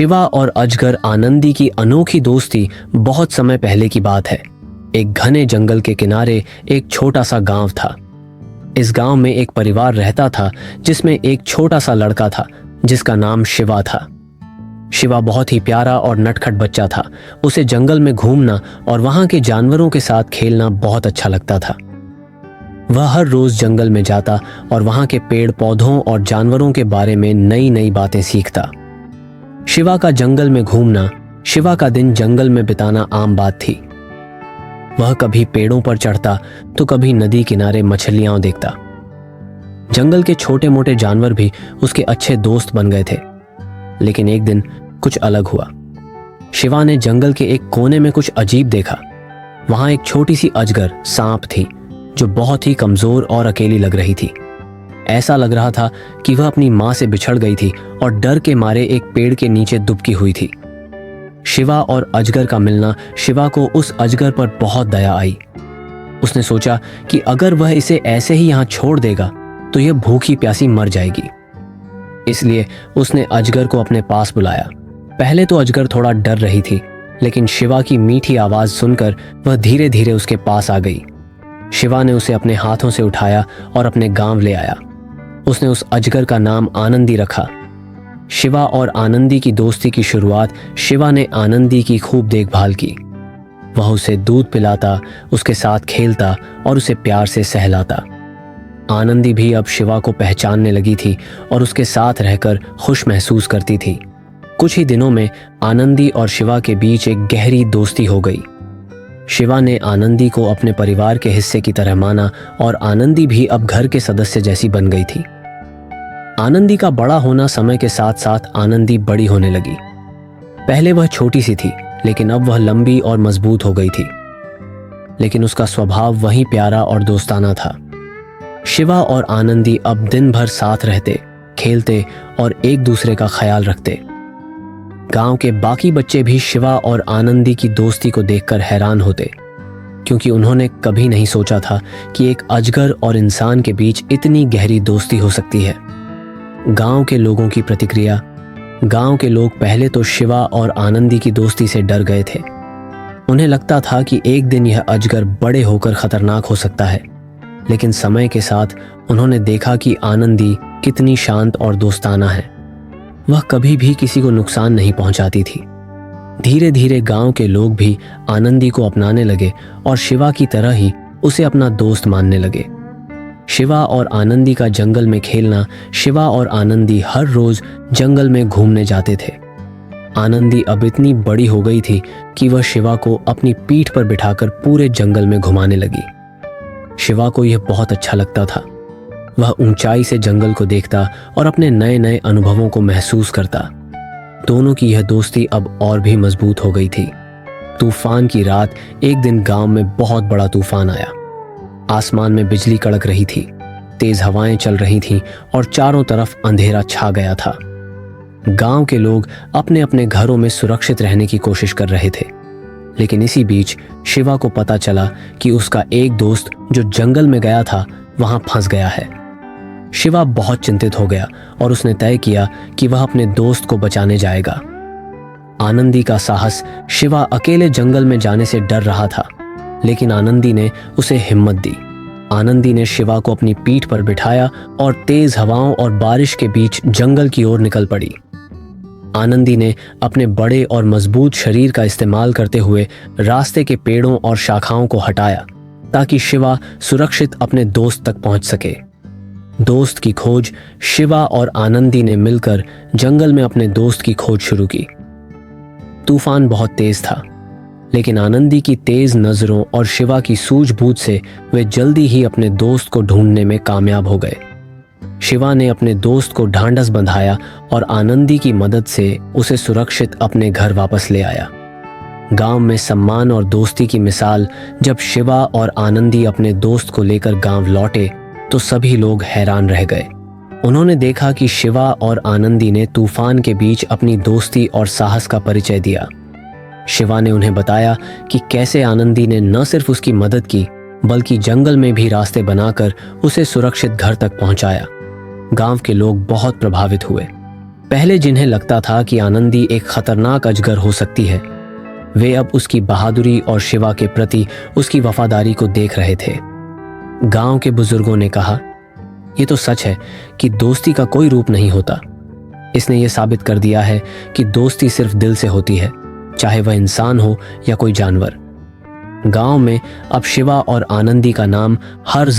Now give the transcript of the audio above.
शिवा और अजगर आनंदी की अनोखी दोस्ती बहुत समय पहले की बात है। एक घने जंगल के किनारे एक छोटा सा गांव था। इस गांव में एक परिवार रहता था जिसमें एक छोटा सा लड़का था जिसका नाम शिवा था। शिवा बहुत ही प्यारा और नटखट बच्चा था। उसे जंगल में घूमना और वहां के जानवरों के साथ खेलना बहुत अच्छा लगता था। वह हर रोज जंगल में जाता और वहां के पेड़ पौधों और जानवरों के बारे में नई नई बातें सीखता। शिवा का जंगल में घूमना, शिवा का दिन जंगल में बिताना आम बात थी। वह कभी पेड़ों पर चढ़ता तो कभी नदी किनारे मछलियां देखता। जंगल के छोटे मोटे जानवर भी उसके अच्छे दोस्त बन गए थे। लेकिन एक दिन कुछ अलग हुआ। शिवा ने जंगल के एक कोने में कुछ अजीब देखा। वहां एक छोटी सी अजगर सांप थी जो बहुत ही कमजोर और अकेली लग रही थी। ऐसा लग रहा था कि वह अपनी मां से बिछड़ गई थी और डर के मारे एक पेड़ के नीचे दुबकी हुई थी। शिवा और अजगर का मिलना शिवा को उस अजगर पर बहुत दया आई। उसने सोचा कि अगर वह इसे ऐसे ही यहां छोड़ देगा तो यह भूखी प्यासी मर जाएगी। इसलिए उसने अजगर को अपने पास बुलाया। पहले तो अजगर थोड़ा डर रही थी, लेकिन शिवा की मीठी आवाज सुनकर वह धीरे धीरे उसके पास आ गई। शिवा ने उसे अपने हाथों से उठाया और अपने गांव ले आया। उसने उस अजगर का नाम आनंदी रखा। शिवा और आनंदी की दोस्ती की शुरुआत शिवा ने आनंदी की खूब देखभाल की। वह उसे दूध पिलाता, उसके साथ खेलता और उसे प्यार से सहलाता। आनंदी भी अब शिवा को पहचानने लगी थी और उसके साथ रहकर खुश महसूस करती थी। कुछ ही दिनों में आनंदी और शिवा के बीच एक गहरी दोस्ती हो गई। शिवा ने आनंदी को अपने परिवार के हिस्से की तरह माना और आनंदी भी अब घर के सदस्य जैसी बन गई थी। आनंदी का बड़ा होना समय के साथ साथ आनंदी बड़ी होने लगी। पहले वह छोटी सी थी, लेकिन अब वह लंबी और मजबूत हो गई थी। लेकिन उसका स्वभाव वही प्यारा और दोस्ताना था। शिवा और आनंदी अब दिन भर साथ रहते, खेलते और एक दूसरे का ख्याल रखते। गांव के बाकी बच्चे भी शिवा और आनंदी की दोस्ती को देखकर हैरान होते, क्योंकि उन्होंने कभी नहीं सोचा था कि एक अजगर और इंसान के बीच इतनी गहरी दोस्ती हो सकती है। गांव के लोगों की प्रतिक्रिया। गांव के लोग पहले तो शिवा और आनंदी की दोस्ती से डर गए थे। उन्हें लगता था कि एक दिन यह अजगर बड़े होकर खतरनाक हो सकता है। लेकिन समय के साथ उन्होंने देखा कि आनंदी कितनी शांत और दोस्ताना है। वह कभी भी किसी को नुकसान नहीं पहुंचाती थी। धीरे धीरे गांव के लोग भी आनंदी को अपनाने लगे और शिवा की तरह ही उसे अपना दोस्त मानने लगे। शिवा और आनंदी का जंगल में खेलना। शिवा और आनंदी हर रोज जंगल में घूमने जाते थे। आनंदी अब इतनी बड़ी हो गई थी कि वह शिवा को अपनी पीठ पर बिठाकर पूरे जंगल में घुमाने लगी। शिवा को यह बहुत अच्छा लगता था। वह ऊंचाई से जंगल को देखता और अपने नए नए अनुभवों को महसूस करता। दोनों की यह दोस्ती अब और भी मजबूत हो गई थी। तूफान की रात एक दिन गांव में बहुत बड़ा तूफान आया। आसमान में बिजली कड़क रही थी, तेज हवाएं चल रही थीं और चारों तरफ अंधेरा छा गया था। गांव के लोग अपने अपने घरों में सुरक्षित रहने की कोशिश कर रहे थे। लेकिन इसी बीच शिवा को पता चला कि उसका एक दोस्त जो जंगल में गया था वहां फंस गया है। शिवा बहुत चिंतित हो गया और उसने तय किया कि वह अपने दोस्त को बचाने जाएगा। आनंदी का साहस। शिवा अकेले जंगल में जाने से डर रहा था, लेकिन आनंदी ने उसे हिम्मत दी। आनंदी ने शिवा को अपनी पीठ पर बिठाया और तेज हवाओं और बारिश के बीच जंगल की ओर निकल पड़ी। आनंदी ने अपने बड़े और मजबूत शरीर का इस्तेमाल करते हुए रास्ते के पेड़ों और शाखाओं को हटाया ताकि शिवा सुरक्षित अपने दोस्त तक पहुंच सके। दोस्त की खोज। शिवा और आनंदी ने मिलकर जंगल में अपने दोस्त की खोज शुरू की। तूफान बहुत तेज था, लेकिन आनंदी की तेज नजरों और शिवा की सूझबूझ से वे जल्दी ही अपने दोस्त को ढूंढने में कामयाब हो गए। शिवा ने अपने दोस्त को ढांढस बंधाया और आनंदी की मदद से उसे सुरक्षित अपने घर वापस ले आया। गांव में सम्मान और दोस्ती की मिसाल। जब शिवा और आनंदी अपने दोस्त को लेकर गांव लौटे तो सभी लोग हैरान रह गए। उन्होंने देखा कि शिवा और आनंदी ने तूफान के बीच अपनी दोस्ती और साहस का परिचय दिया। शिवा ने उन्हें बताया कि कैसे आनंदी ने न सिर्फ उसकी मदद की, बल्कि जंगल में भी रास्ते बनाकर उसे सुरक्षित घर तक पहुंचाया। गांव के लोग बहुत प्रभावित हुए। पहले जिन्हें लगता था कि आनंदी एक खतरनाक अजगर हो सकती है, वे अब उसकी बहादुरी और शिवा के प्रति उसकी वफादारी को देख रहे थे। गांव के बुजुर्गों ने कहा, यह तो सच है कि दोस्ती का कोई रूप नहीं होता। इसने यह साबित कर दिया है कि दोस्ती सिर्फ दिल से होती है, चाहे वह इंसान हो या कोई जानवर। गांव में अब शिवा और आनंदी का नाम हर